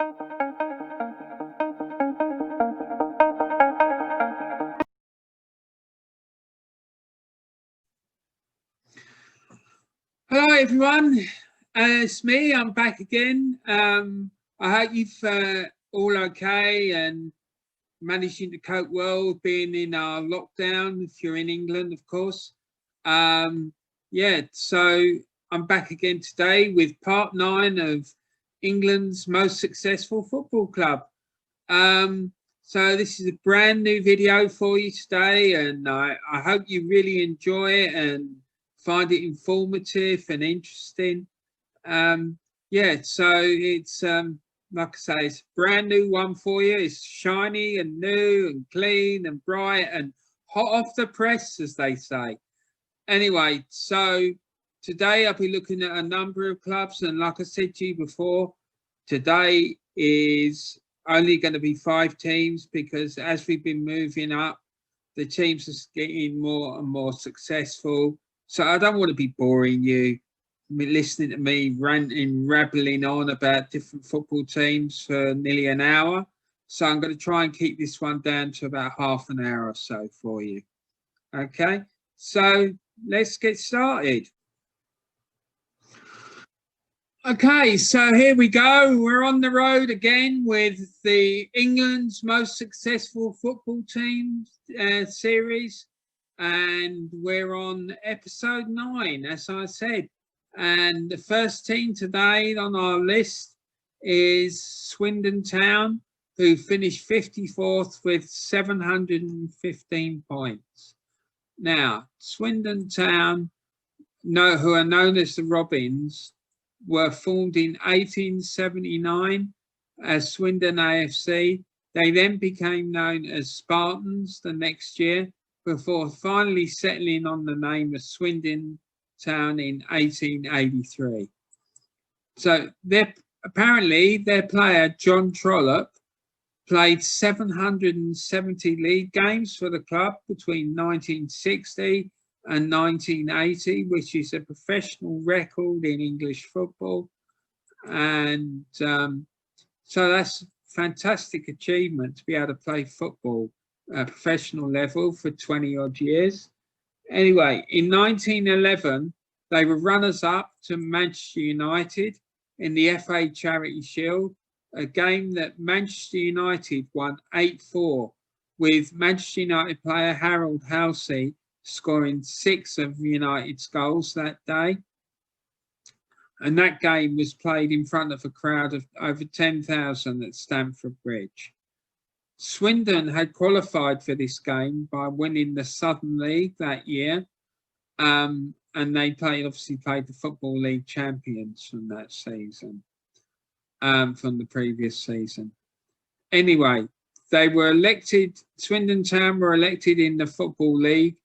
Hello everyone, it's me, I'm back again. I hope you've all okay and managing to cope well with being in our lockdown, if you're in England, of course. Yeah, so I'm back again today with part 9 of England's most successful football club. So this is a brand new video for you today, and I hope you really enjoy it and find it informative and interesting. Yeah, so it's like I say, it's a brand new one for you. It's shiny and new and clean and bright and hot off the press, as they say. Anyway, so today I'll be looking at a number of clubs, and like I said to you before, today is only going to be 5 teams, because as we've been moving up, the teams are getting more and more successful. So I don't want to be boring you, listening to me ranting, rabbling on about different football teams for nearly an hour. So I'm going to try and keep this one down to about half an hour or so for you. Okay, so let's get started. Okay, so here we go. We're on the road again with the England's most successful football team series. And we're on episode 9, as I said. And the first team today on our list is Swindon Town, who finished 54th with 715 points. Now, Swindon Town, who are known as the Robins, were formed in 1879 as Swindon AFC. They then became known as Spartans the next year, before finally settling on the name of Swindon Town in 1883. So apparently their player, John Trollope, played 770 league games for the club between 1960 and 1980, which is a professional record in English football. And so that's a fantastic achievement to be able to play football at professional level for 20 odd years. Anyway, in 1911, they were runners-up to Manchester United in the FA Charity Shield, a game that Manchester United won 8-4, with Manchester United player Harold Halsey scoring 6 of United's goals that day. And that game was played in front of a crowd of over 10,000 at Stamford Bridge. Swindon had qualified for this game by winning the Southern League that year, and they obviously played the Football League champions from that season, from the previous season. Anyway, they were elected, Swindon Town were elected in the Football League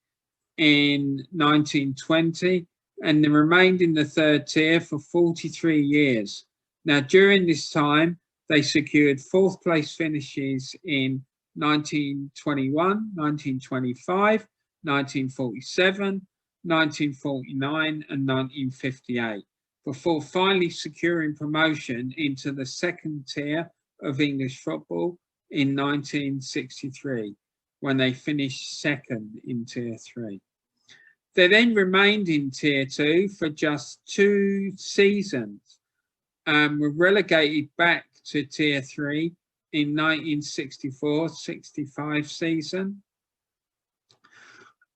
in 1920, and they remained in the 3rd tier for 43 years. Now, during this time, they secured 4th place finishes in 1921, 1925, 1947, 1949 and 1958, before finally securing promotion into the 2nd tier of English football in 1963, when they finished 2nd in Tier 3. They then remained in Tier 2 for just 2 seasons, and were relegated back to Tier 3 in 1964-65 season.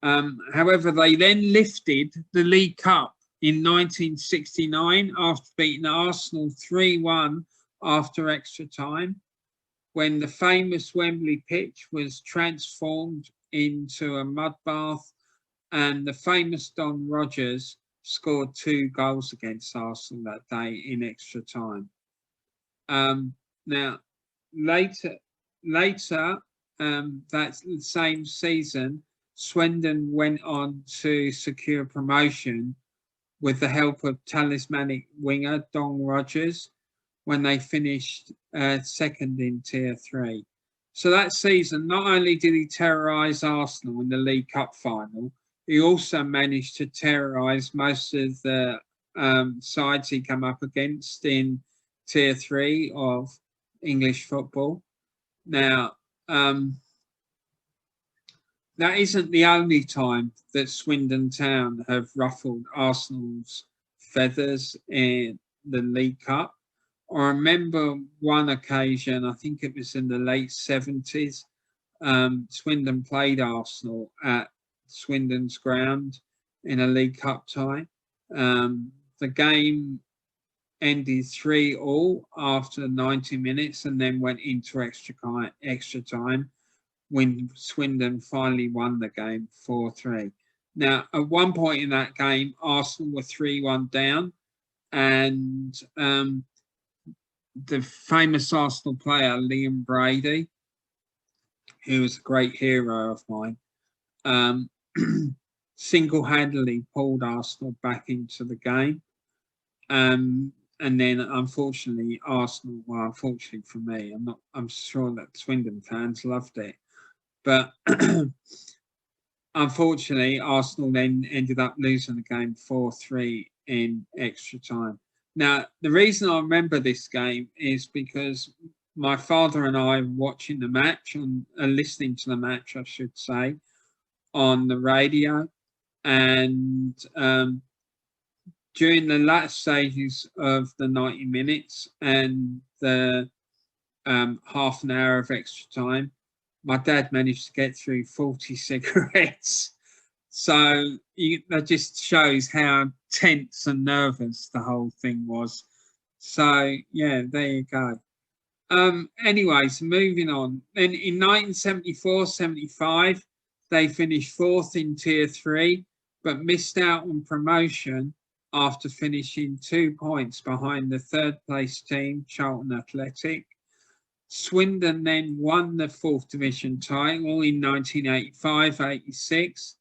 However, they then lifted the League Cup in 1969 after beating Arsenal 3-1 after extra time, when the famous Wembley pitch was transformed into a mud bath, and the famous Don Rogers scored 2 goals against Arsenal that day in extra time. Now, later that same season, Swindon went on to secure promotion with the help of talismanic winger Don Rogers, when they finished 2nd in Tier 3. So that season, not only did he terrorise Arsenal in the League Cup final, he also managed to terrorise most of the sides he came up against in Tier 3 of English football. Now, that isn't the only time that Swindon Town have ruffled Arsenal's feathers in the League Cup. I remember one occasion, I think it was in the late 70s, Swindon played Arsenal at Swindon's ground in a League Cup tie. The game ended 3-3 after 90 minutes and then went into extra time when Swindon finally won the game 4-3. Now, at one point in that game, Arsenal were 3-1 down, and the famous Arsenal player, Liam Brady, who was a great hero of mine, single-handedly pulled Arsenal back into the game. And then, unfortunately, Arsenal, well, unfortunately for me, I'm sure that Swindon fans loved it. But unfortunately, Arsenal then ended up losing the game 4-3 in extra time. Now, the reason I remember this game is because my father and I were watching the match, listening to the match, I should say, on the radio. And during the last stages of the 90 minutes and the half an hour of extra time, my dad managed to get through 40 cigarettes. So that just shows how tense and nervous the whole thing was. So, yeah, there you go. Anyways, moving on. Then in 1974-75, they finished fourth in Tier 3, but missed out on promotion after finishing 2 points behind the third place team, Charlton Athletic. Swindon then won the 4th Division title in 1985-86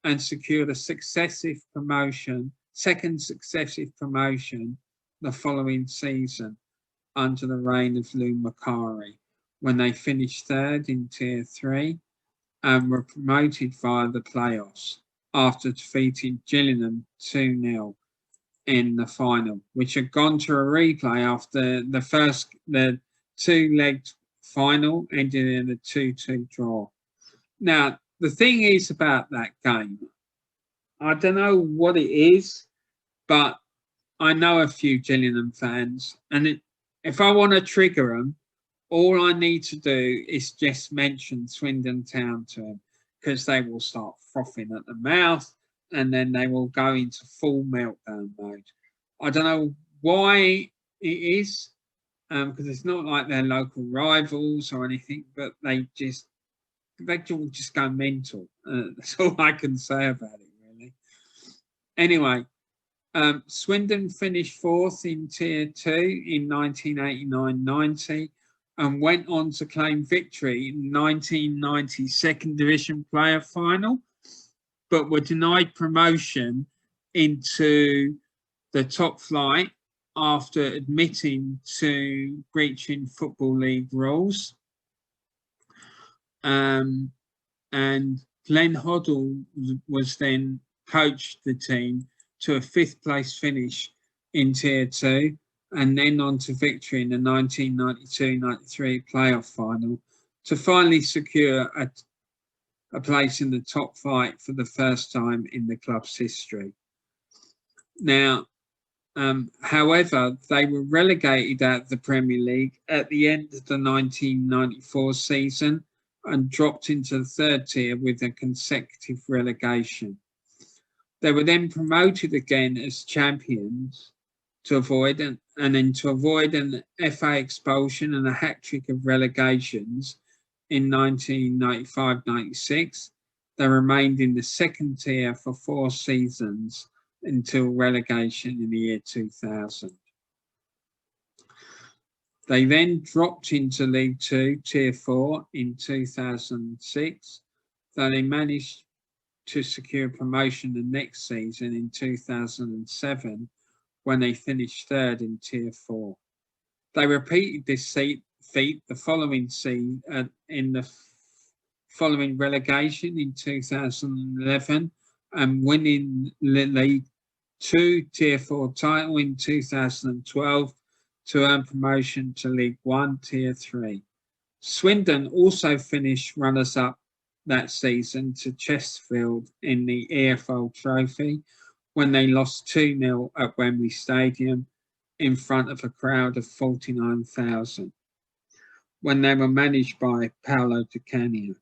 and secured a second successive promotion the following season under the reign of Lou Macari, when they finished third in Tier 3 and were promoted via the playoffs after defeating Gillingham 2-0 in the final, which had gone to a replay after the two-legged final ended in a 2-2 draw. Now, the thing is about that game, I don't know what it is, but I know a few Gillingham fans, and if I want to trigger them, all I need to do is just mention Swindon Town to them, because they will start frothing at the mouth, and then they will go into full meltdown mode. I don't know why it is, because it's not like they're local rivals or anything, but they will just go mental. That's all I can say about it, really. Anyway, Swindon finished fourth in Tier 2 in 1989-90 and went on to claim victory in 1990 Second Division player final, but were denied promotion into the top flight after admitting to breaching Football League rules. And Glenn Hoddle was then coached the team to a 5th place finish in Tier 2 and then on to victory in the 1992-93 playoff final to finally secure a place in the top flight for the first time in the club's history. Now, however, they were relegated out of the Premier League at the end of the 1994 season and dropped into the 3rd tier with a consecutive relegation. They were then promoted again as champions to avoid an FA expulsion and a hat-trick of relegations in 1995-96. They remained in the 2nd tier for 4 seasons until relegation in the year 2000. They then dropped into League 2, Tier 4 in 2006, though they managed to secure promotion the next season in 2007 when they finished 3rd in Tier 4. They repeated this feat the following season in the following relegation in 2011 and winning the League 2 Tier 4 title in 2012 to earn promotion to League One Tier 3. Swindon also finished runners-up that season to Chesterfield in the EFL Trophy when they lost 2-0 at Wembley Stadium in front of a crowd of 49,000 when they were managed by Paulo Di Canio.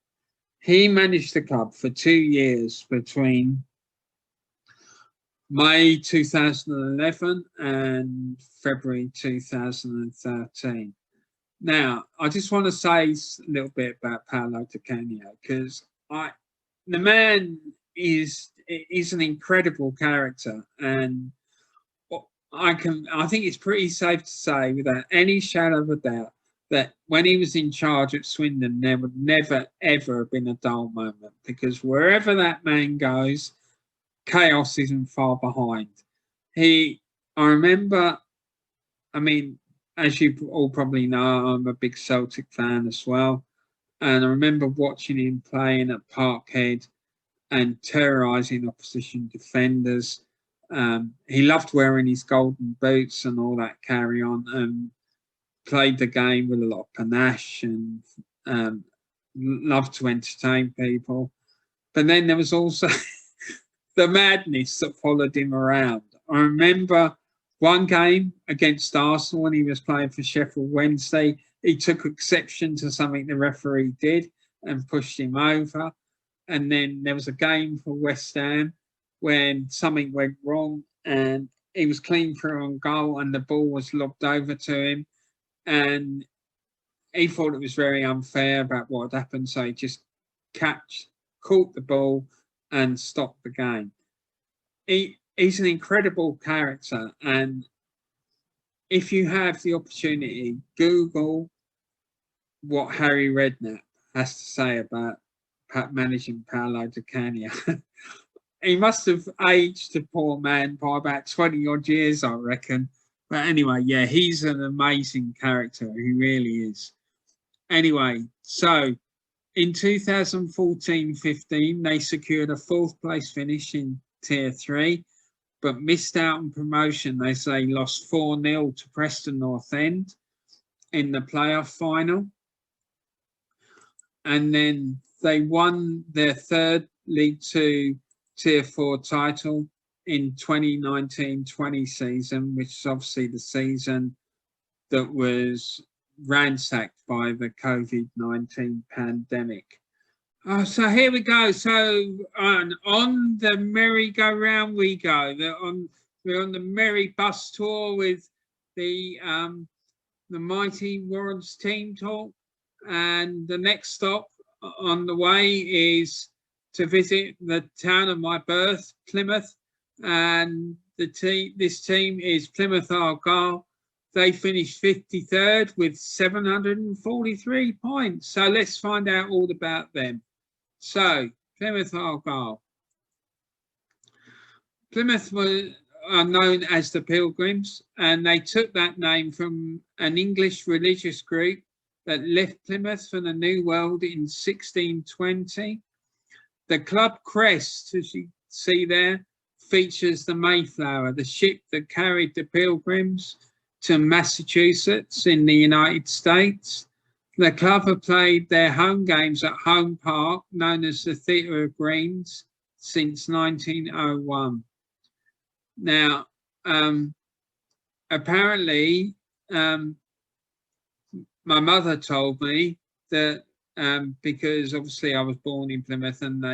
He managed the club for 2 years between May 2011 and February 2013. Now, I just want to say a little bit about Paulo Di Canio because the man is an incredible character, and I think it's pretty safe to say without any shadow of a doubt that when he was in charge at Swindon, there would never, ever have been a dull moment, because wherever that man goes, chaos isn't far behind. I remember, I mean, as you all probably know, I'm a big Celtic fan as well. And I remember watching him playing at Parkhead and terrorising opposition defenders. He loved wearing his golden boots and all that carry on, and played the game with a lot of panache and loved to entertain people. But then there was also the madness that followed him around. I remember one game against Arsenal when he was playing for Sheffield Wednesday, he took exception to something the referee did and pushed him over. And then there was a game for West Ham when something went wrong and he was clean through on goal and the ball was lobbed over to him. And he thought it was very unfair about what had happened. So he just caught the ball and stopped the game. He's an incredible character. And if you have the opportunity, Google what Harry Redknapp has to say about managing Paulo Di Canio. He must have aged the poor man by about 20 odd years, I reckon. But anyway, yeah, he's an amazing character. He really is. Anyway, so in 2014-15, they secured a 4th place finish in Tier 3, but missed out on promotion. They say lost 4-0 to Preston North End in the playoff final. And then they won their 3rd League 2 Tier 4 title in 2019-20 season, which is obviously the season that was ransacked by the COVID-19 pandemic. So here we go. So on the merry-go-round we go. We're on the merry bus tour with the Mighty Warrants team talk. And the next stop on the way is to visit the town of my birth, Plymouth. And this team is Plymouth Argyle. They finished 53rd with 743 points. So let's find out all about them. So, Plymouth Argyle. Plymouth are known as the Pilgrims, and they took that name from an English religious group that left Plymouth for the New World in 1620. The club crest, as you see there, features the Mayflower, the ship that carried the Pilgrims to Massachusetts in the United States. The club have played their home games at Home Park, known as the Theatre of Greens, since 1901. Now, apparently, my mother told me that because obviously I was born in Plymouth and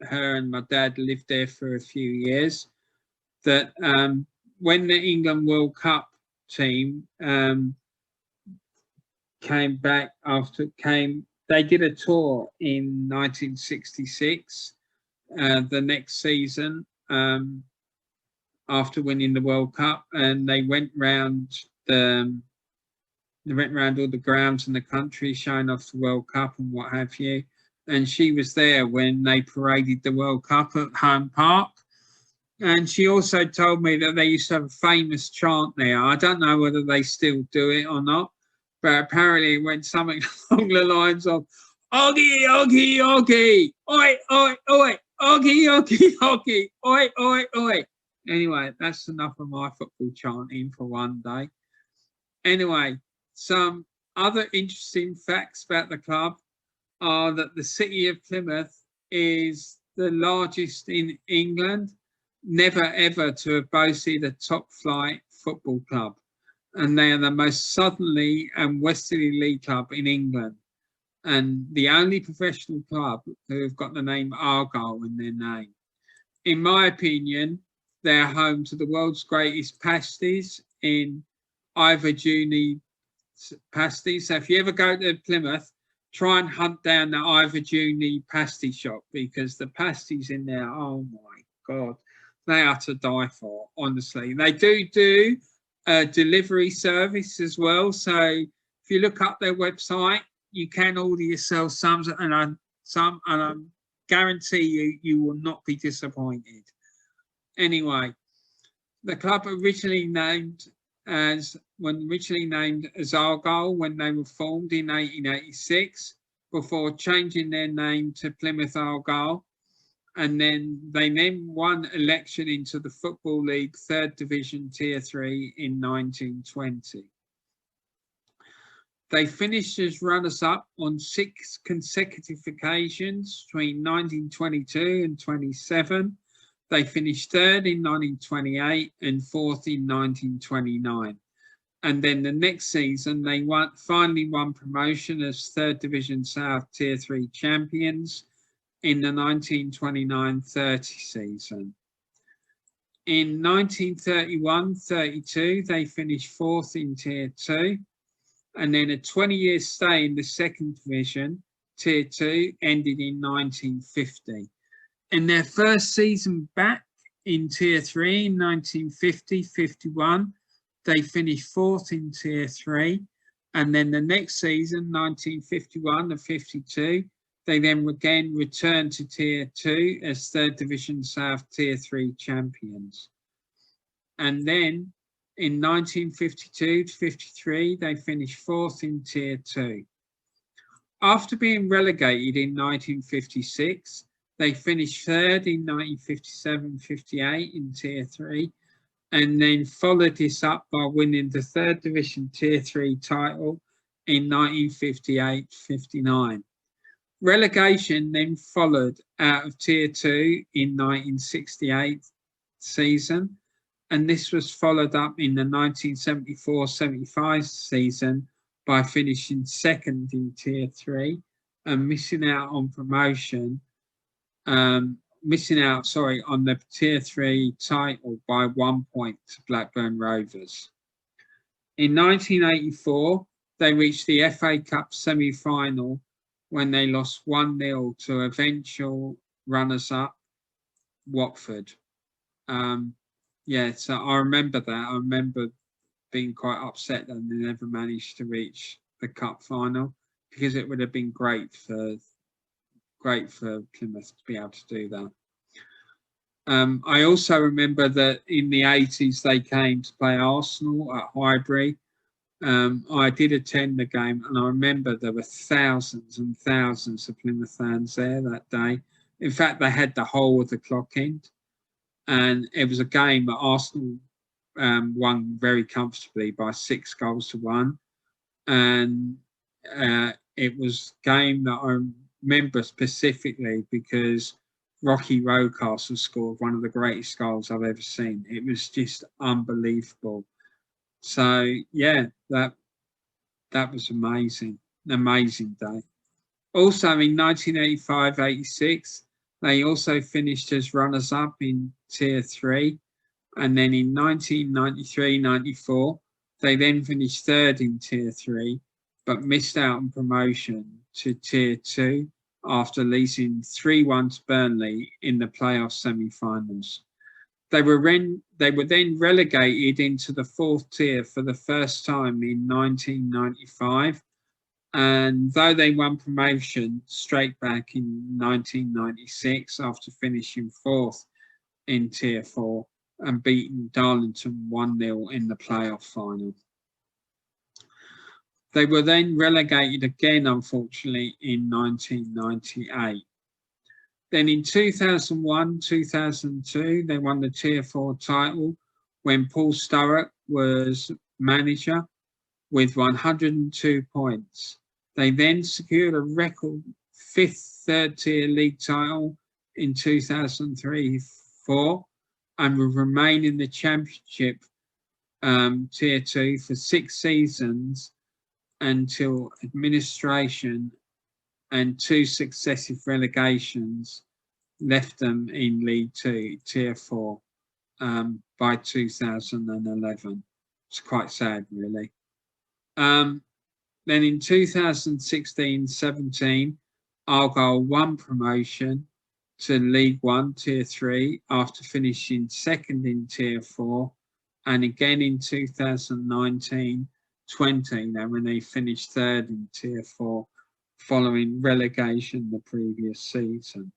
her and my dad lived there for a few years, that when the England World Cup team came back they did a tour in 1966, the next season, after winning the World Cup, and they went round all the grounds in the country showing off the World Cup and what have you. And she was there when they paraded the World Cup at Home Park. And she also told me that they used to have a famous chant there. I don't know whether they still do it or not, but apparently it went something along the lines of, "Oggy, oggy, oggy, oi, oi, oi, oggy, oggy, oggy, oi, oi, oi." Anyway, that's enough of my football chanting for one day. Anyway, some other interesting facts about the club are that the city of Plymouth is the largest in England, never ever to have boasted a top flight football club. And they are the most southerly and westerly league club in England, and the only professional club who have got the name Argyle in their name. In my opinion, they're home to the world's greatest pasties in Iverjuni pasties. So if you ever go to Plymouth, try and hunt down the Iverjuni pasty shop, because the pasties in there, oh my God, they are to die for, honestly. They do a delivery service as well. So if you look up their website, you can order yourself some, and I guarantee you will not be disappointed. Anyway, the club originally named as Argyle when they were formed in 1886, before changing their name to Plymouth Argyle, and they won election into the Football League 3rd Division Tier 3 in 1920. They finished as runners-up on 6 consecutive occasions between 1922 and 27. They finished 3rd in 1928 and 4th in 1929. And then the next season, they finally won promotion as 3rd Division South Tier 3 champions in the 1929-30 season. In 1931-32, they finished 4th in Tier 2. And then a 20-year stay in the 2nd Division, Tier 2, ended in 1950. In their first season back in Tier 3 in 1950-51, they finished 4th in Tier 3. And then the next season, 1951-52, they then again returned to Tier 2 as 3rd Division South Tier 3 champions. And then in 1952-53, they finished 4th in Tier 2. After being relegated in 1956, they finished 3rd in 1957-58 in Tier 3, and then followed this up by winning the 3rd Division Tier 3 title in 1958-59. Relegation then followed out of Tier 2 in 1968 season, and this was followed up in the 1974-75 season by finishing 2nd in Tier 3 and missing out on promotion, on the Tier 3 title by 1 point to Blackburn Rovers. In 1984, they reached the FA Cup semi-final when they lost 1-0 to eventual runners-up Watford. So I remember that. I remember being quite upset that they never managed to reach the cup final, because it would have been great for Plymouth to be able to do that. I also remember that in the 80s they came to play Arsenal at Highbury. I did attend the game, and I remember there were thousands and thousands of Plymouth fans there that day. In fact, they had the whole of the clock end, and it was a game that Arsenal won very comfortably by 6-1. And it was a game that I remember specifically because Rocky Rocastle scored one of the greatest goals I've ever seen. It was just unbelievable. So yeah, that was amazing, an amazing day. Also in 1985-86, they also finished as runners-up in Tier 3. And then in 1993-94, they then finished 3rd in Tier 3, but missed out on promotion to Tier 2 after losing 3-1 to Burnley in the playoff semi-finals. They were then relegated into the 4th tier for the first time in 1995. And though they won promotion straight back in 1996 after finishing 4th in Tier 4 and beating Darlington 1-0 in the playoff final. They were then relegated again, unfortunately, in 1998. Then in 2001-2002, they won the Tier 4 title when Paul Sturrock was manager. with 102 points. They then secured a record 5th third-tier league title in 2003-04 and will remain in the Championship Tier 2 for 6 seasons until administration and 2 successive relegations left them in League 2, Tier 4 by 2011. It's quite sad, really. Then in 2016-17, Argyle won promotion to League 1, Tier 3 after finishing 2nd in Tier 4, and again in 2019-20, when they finished 3rd in Tier 4 following relegation the previous season.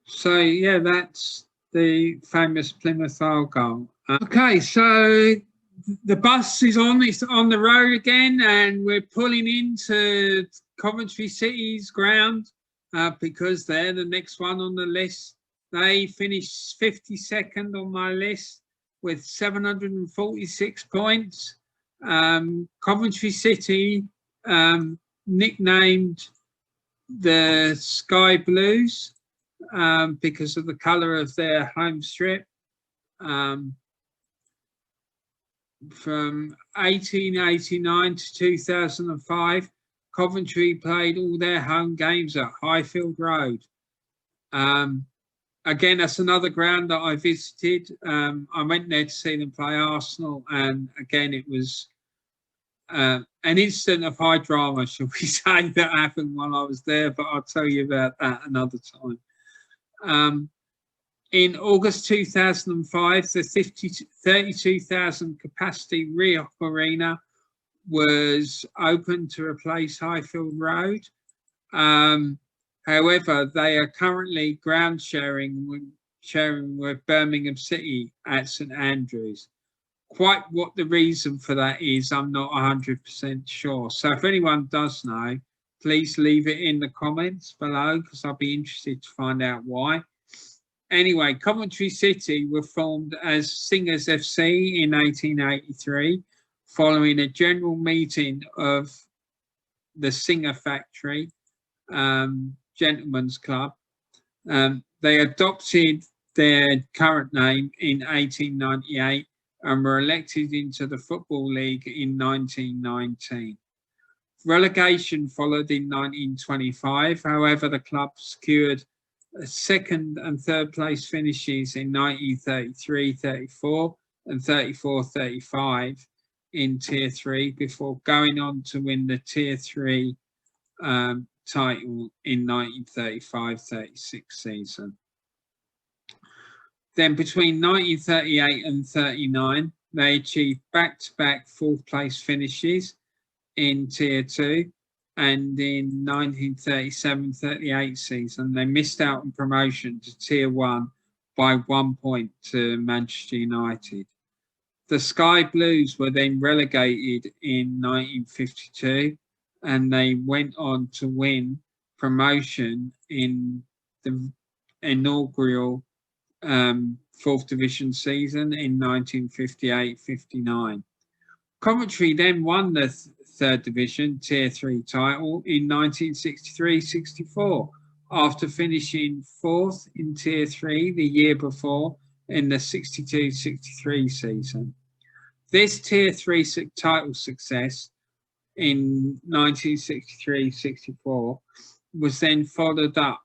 So yeah, that's the famous Plymouth Argyle. Okay, so the bus is on. It's on the road again, and we're pulling into Coventry City's ground because they're the next one on the list. They finished 52nd on my list with 746 points. Coventry City, nicknamed the Sky Blues because of the colour of their home strip. From 1889 to 2005, Coventry played all their home games at Highfield Road. Again, that's another ground that I visited. I went there to see them play Arsenal, and again, it was an incident of high drama, shall we say, that happened while I was there, but I'll tell you about that another time. In August 2005, the 32,000 capacity Rioch Arena was opened to replace Highfield Road. However, they are currently ground sharing with Birmingham City at St Andrews. Quite what the reason for that is, I'm not 100% sure. So if anyone does know, please leave it in the comments below, because I'll be interested to find out why. Anyway, Coventry City were formed as Singers FC in 1883, following a general meeting of the Singer Factory Gentlemen's Club. They adopted their current name in 1898 and were elected into the Football League in 1919. Relegation followed in 1925. However, the club secured 2nd and 3rd place finishes in 1933-34 and 34-35 in Tier 3 before going on to win the Tier 3 title in 1935-36 season. Then between 1938 and 39, they achieved back-to-back 4th place finishes in Tier 2, and in 1937-38 season, they missed out on promotion to Tier 1 by 1 point to Manchester United. The Sky Blues were then relegated in 1952, and they went on to win promotion in the inaugural 4th Division season in 1958-59. Coventry then won the 3rd Division Tier 3 title in 1963-64 after finishing 4th in Tier 3 the year before in the 62-63 season. This Tier 3 title success in 1963-64 was then followed up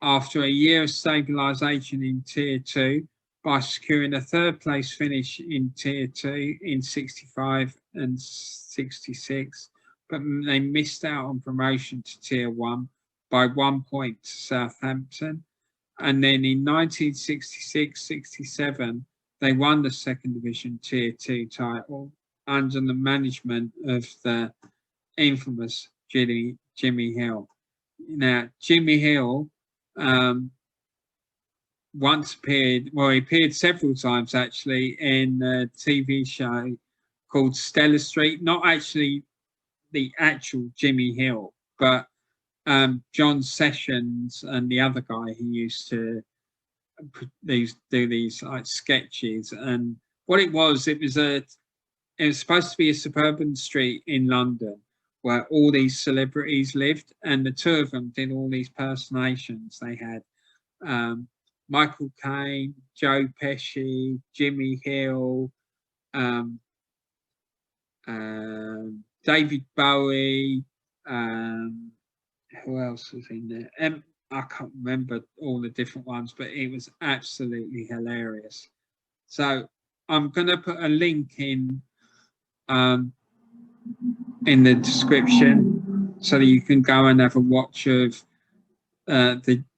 after a year of stabilisation in Tier 2 by securing a 3rd place finish in Tier 2 in 65 and 66, but they missed out on promotion to Tier 1 by 1 point to Southampton. And then in 1966-67, they won the 2nd Division Tier 2 title under the management of the infamous Jimmy Hill. Now, Jimmy Hill once appeared, well, he appeared several times actually in a TV show called Stella Street, not actually the actual Jimmy Hill, but John Sessions and the other guy who used to do these like sketches. And what it was supposed to be a suburban street in London where all these celebrities lived, and the two of them did all these personations. They had Michael Caine, Joe Pesci, Jimmy Hill, um, David Bowie. Who else was in there? I can't remember all the different ones, but it was absolutely hilarious. So I'm going to put a link in the description so that you can go and have a watch of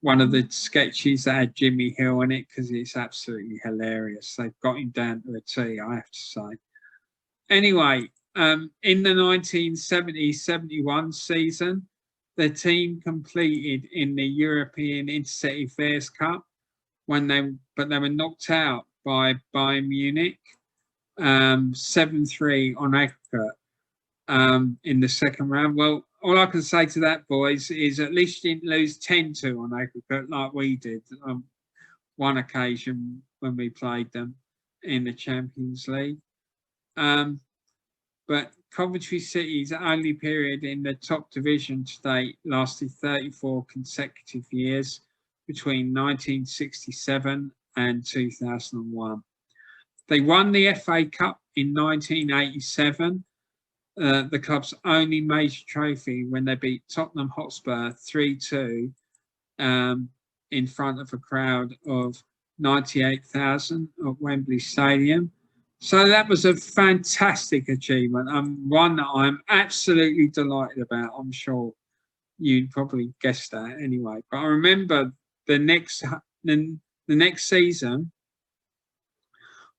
one of the sketches that had Jimmy Hill in it, because it's absolutely hilarious. They've got him down to a T, I have to say. Anyway, in the 1970-71 season, the team competed in the European Intercity Fairs Cup but they were knocked out by Bayern Munich 7-3 on aggregate in the second round. Well, all I can say to that, boys, is at least you didn't lose 10-2 on aggregate like we did on one occasion when we played them in the Champions League. But Coventry City's only period in the top division to date lasted 34 consecutive years between 1967 and 2001. They won the FA Cup in 1987, the club's only major trophy, when they beat Tottenham Hotspur 3-2 in front of a crowd of 98,000 at Wembley Stadium. So that was a fantastic achievement, and one that I'm absolutely delighted about. I'm sure you'd probably guess that anyway. But I remember the next season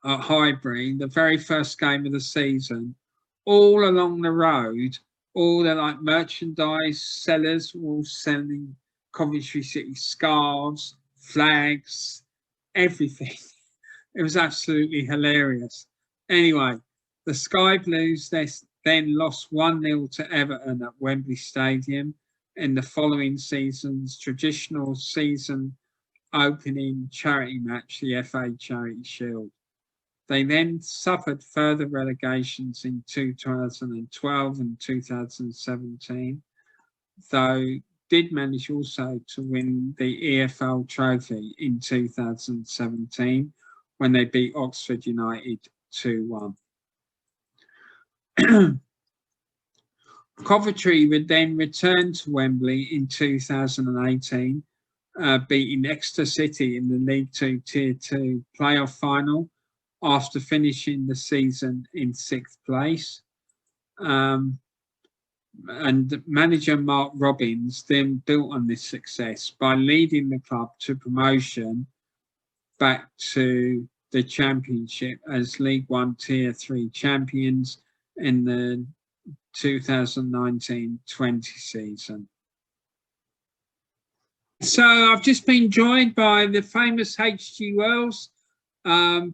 at Highbury, the very first game of the season, all along the road, all the like merchandise sellers were all selling Coventry City scarves, flags, everything. It was absolutely hilarious. Anyway, the Sky Blues then lost 1-0 to Everton at Wembley Stadium in the following season's traditional season opening charity match, the FA Charity Shield. They then suffered further relegations in 2012 and 2017, though did manage also to win the EFL trophy in 2017 when they beat Oxford United 2-1. Coventry would then return to Wembley in 2018, beating Exeter City in the League Two Tier 2 playoff final after finishing the season in 6th place. And manager Mark Robbins then built on this success by leading the club to promotion back to the Championship as League One Tier 3 champions in the 2019-20 season. So I've just been joined by the famous H.G. Wells,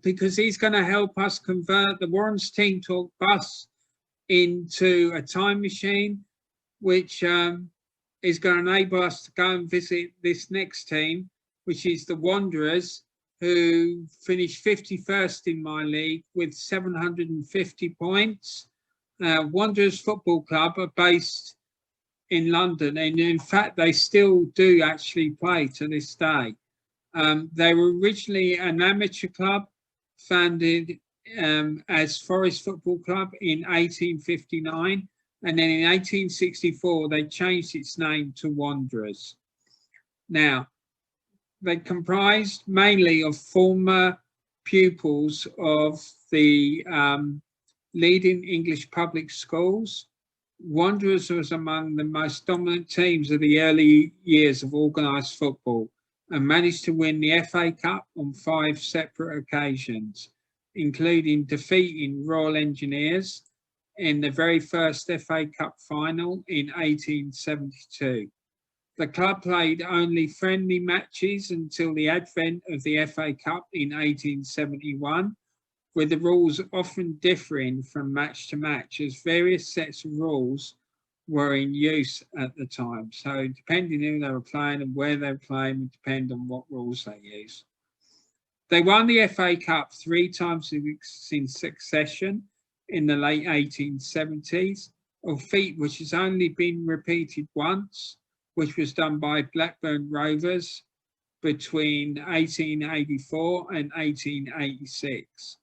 because he's going to help us convert the Warren's Team Talk bus into a time machine, which is going to enable us to go and visit this next team, which is the Wanderers, who finished 51st in my league with 750 points. Wanderers Football Club are based in London, and in fact they still do actually play to this day. They were originally an amateur club founded as Forest Football Club in 1859, and then in 1864 they changed its name to Wanderers. Now, they comprised mainly of former pupils of the leading English public schools. Wanderers was among the most dominant teams of the early years of organised football and managed to win the FA Cup on 5 separate occasions, including defeating Royal Engineers in the very first FA Cup final in 1872. The club played only friendly matches until the advent of the FA Cup in 1871, with the rules often differing from match to match as various sets of rules were in use at the time. So depending who they were playing and where they were playing would depend on what rules they use. They won the FA Cup 3 times in succession in the late 1870s, a feat which has only been repeated once, which was done by Blackburn Rovers between 1884 and 1886.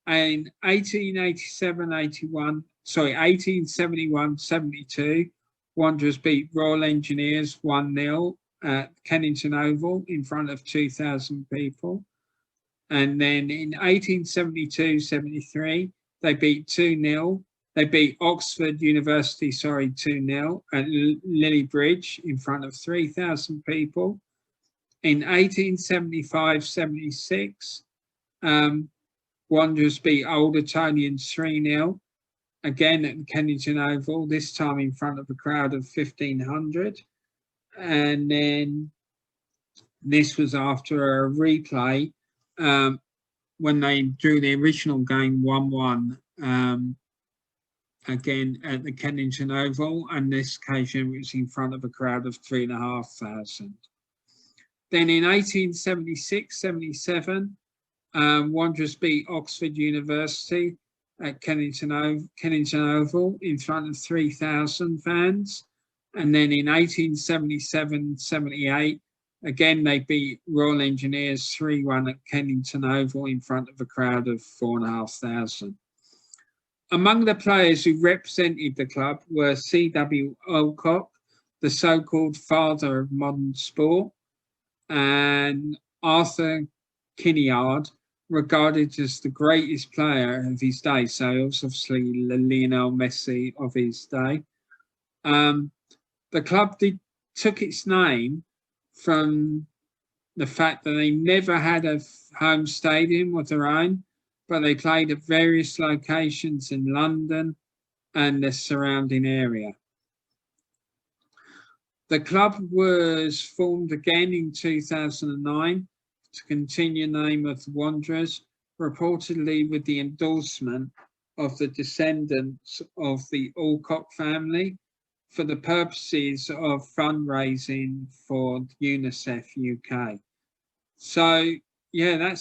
And 1871-72, Wanderers beat Royal Engineers 1-0 at Kennington Oval in front of 2,000 people. And then in 1872-73, they beat 2-0. They beat Oxford University, 2-0 at Lily Bridge in front of 3,000 people. In 1875-76, Wanderers beat Old Etonians 3-0, again at Kennington Oval, this time in front of a crowd of 1,500. And then this was after a replay when they drew the original game 1-1 again at the Kennington Oval, and this occasion it was in front of a crowd of 3,500. Then in 1876-77, Wanderers beat Oxford University at Kennington Oval in front of 3,000 fans. And then in 1877-78, again, they beat Royal Engineers 3-1 at Kennington Oval in front of a crowd of 4,500. Among the players who represented the club were C.W. Alcock, the so-called father of modern sport, and Arthur Kinnaird, regarded as the greatest player of his day. So obviously Lionel Messi of his day. The club took its name from the fact that they never had a home stadium of their own, but they played at various locations in London and the surrounding area. The club was formed again in 2009 to continue the name of the Wanderers, reportedly with the endorsement of the descendants of the Alcock family for the purposes of fundraising for UNICEF UK. So yeah, that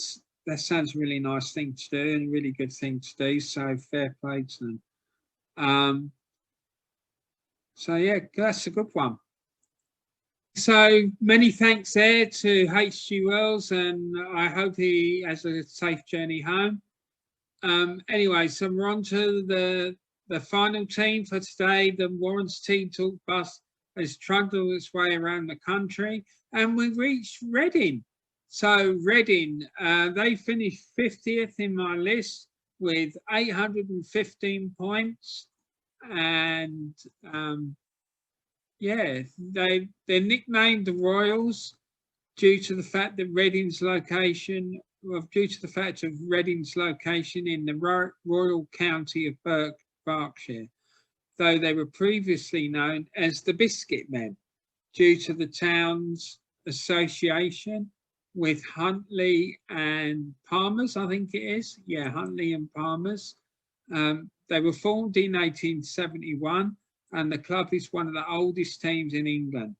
sounds a really nice thing to do and a really good thing to do. So fair play to them. So yeah, that's a good one. So many thanks there to H.G. Wells, and I hope he has a safe journey home. Anyway, so we're on to the final team for today. The Warrants Team Talk bus has trundled its way around the country, and we've reached Reading. So Reading, they finished 50th in my list with 815 points, and yeah, they're nicknamed the Royals due to the fact that Reading's location, due to the fact of Reading's location in the Royal County of Berkshire, though they were previously known as the Biscuit Men, due to the town's association with Huntly and Palmers, I think it is. Yeah, Huntly and Palmers. They were formed in 1871, and the club is one of the oldest teams in England.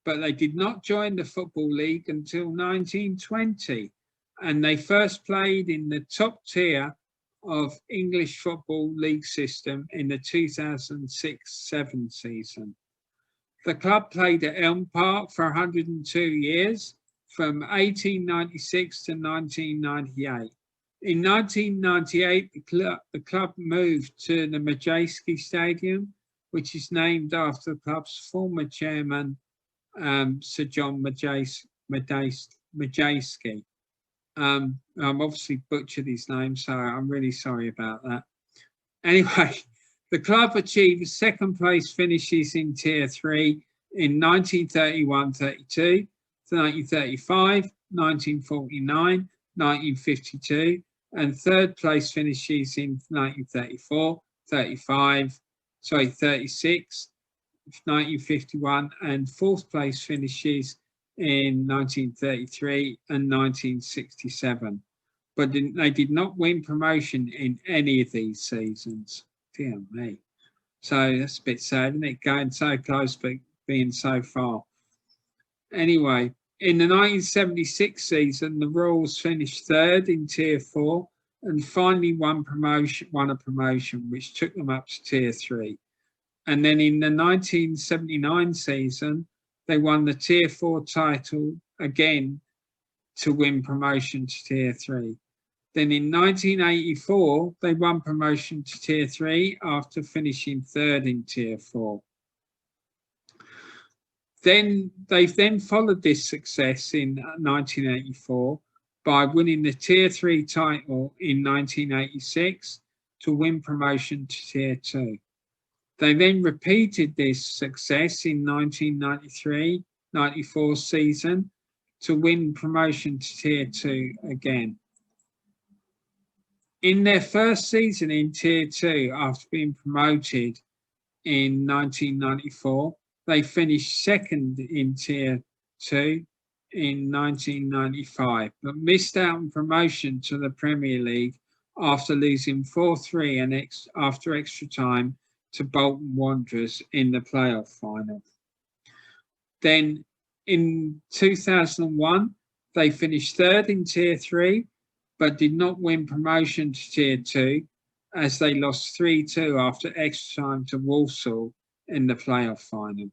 But they did not join the Football League until 1920, and they first played in the top tier of English Football League system in the 2006-07 season. The club played at Elm Park for 102 years, from 1896 to 1998. In 1998, the club moved to the Madejski Stadium, which is named after the club's former chairman, Sir John Madejski. I'm obviously butchered his name, so I'm really sorry about that. Anyway, the club achieved second place finishes in Tier 3 in 1931-32, 1935, 1949, 1952, and third place finishes in 1934, 36, 1951, and fourth place finishes in 1933 and 1967. But they did not win promotion in any of these seasons. Dear me. So that's a bit sad, isn't it? Going so close but being so far. Anyway, In the 1976 season, the Royals finished third in Tier 4 and finally won a promotion, which took them up to Tier 3. And then in the 1979 season, they won the Tier 4 title again to win promotion to Tier 3. Then in 1984, they won promotion to Tier 3 after finishing third in Tier 4. Then they've followed this success in 1984 by winning the Tier 3 title in 1986 to win promotion to Tier 2. They then repeated this success in 1993-94 season to win promotion to Tier 2 again. In their first season in Tier 2, after being promoted in 1994, they finished second in Tier 2 in 1995, but missed out on promotion to the Premier League after losing 4-3 and after extra time to Bolton Wanderers in the playoff final. Then in 2001, they finished third in Tier 3, but did not win promotion to Tier 2 as they lost 3-2 after extra time to Walsall in the playoff final.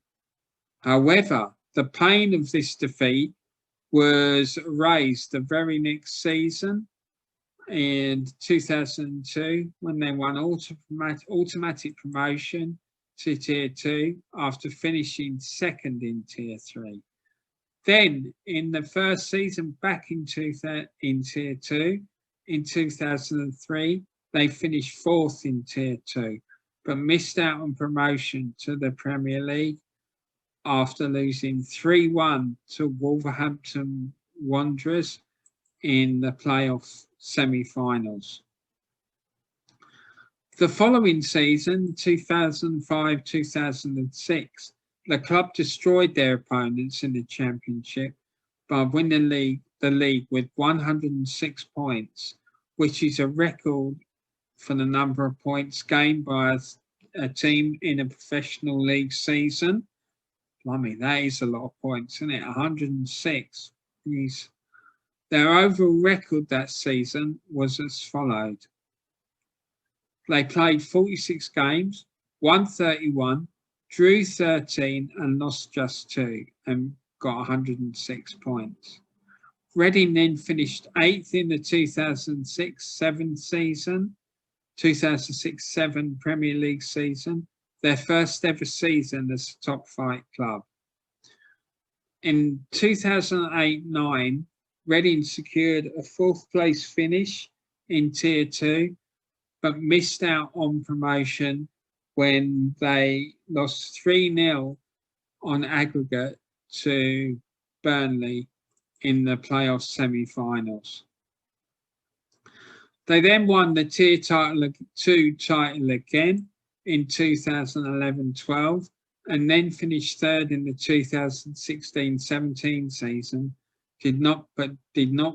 However, the pain of this defeat was raised the very next season in 2002 when they won automatic promotion to Tier 2 after finishing second in Tier 3. Then in the first season back in Tier 2, in 2003, they finished fourth in Tier 2, but missed out on promotion to the Premier League after losing 3-1 to Wolverhampton Wanderers in the playoff semi-finals. The following season, 2005-2006, the club destroyed their opponents in the Championship by winning the league with 106 points, which is a record for the number of points gained by a team in a professional league season. Blimey, that is a lot of points, isn't it? 106. Their overall record that season was as followed. They played 46 games, won 31, drew 13 and lost just 2 and got 106 points. Reading then finished 8th in the 2006-7 season, 2006-7 Premier League season, their first ever season as a top flight club. In 2008-9, Reading secured a 4th place finish in Tier 2, but missed out on promotion when they lost 3-0 on aggregate to Burnley in the playoff semi-finals. They then won the Tier 2 title again in 2011-12 and then finished third in the 2016-17 season, did not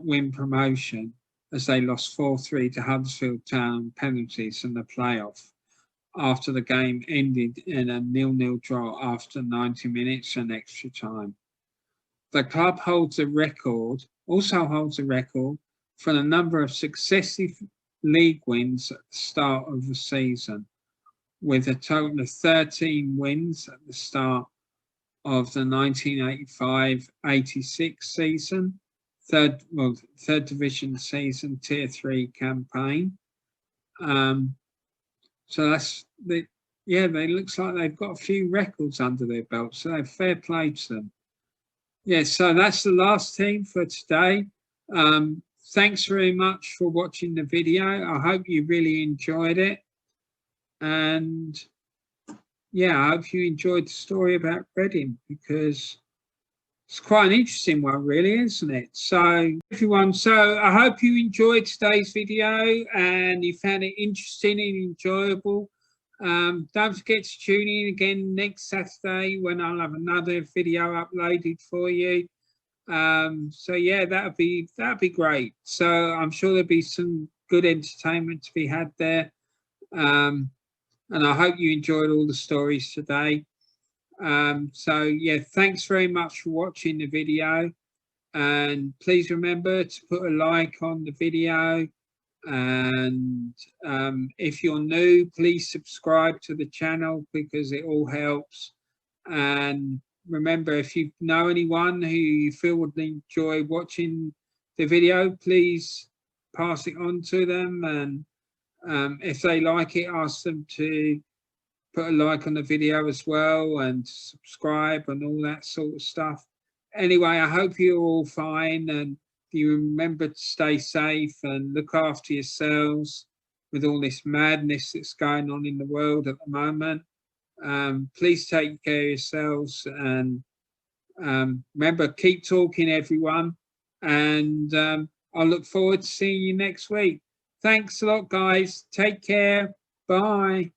win promotion as they lost 4-3 to Huddersfield Town penalties in the playoff after the game ended in a 0-0 draw after 90 minutes and extra time. The club also holds a record for the number of successive league wins at the start of the season, with a total of 13 wins at the start of the 1985-86 season, third division season, Tier 3 campaign. So that's they looks like they've got a few records under their belt, so they've fair play to them. Yeah, so that's the last team for today. Thanks very much for watching the video. I hope you really enjoyed it. And yeah, I hope you enjoyed the story about Reading, because it's quite an interesting one, really, isn't it? So everyone, I hope you enjoyed today's video and you found it interesting and enjoyable. Don't forget to tune in again next Saturday when I'll have another video uploaded for you. So yeah, that'd be great. So I'm sure there'll be some good entertainment to be had there. And I hope you enjoyed all the stories today. So yeah, thanks very much for watching the video. And please remember to put a like on the video. And if you're new, please subscribe to the channel because it all helps. And remember, if you know anyone who you feel would enjoy watching the video, please pass it on to them. And if they like it, ask them to put a like on the video as well and subscribe and all that sort of stuff. Anyway, I hope you're all fine and you remember to stay safe and look after yourselves with all this madness that's going on in the world at the moment. Please take care of yourselves and remember, keep talking, everyone. And I look forward to seeing you next week. Thanks a lot, guys. Take care. Bye.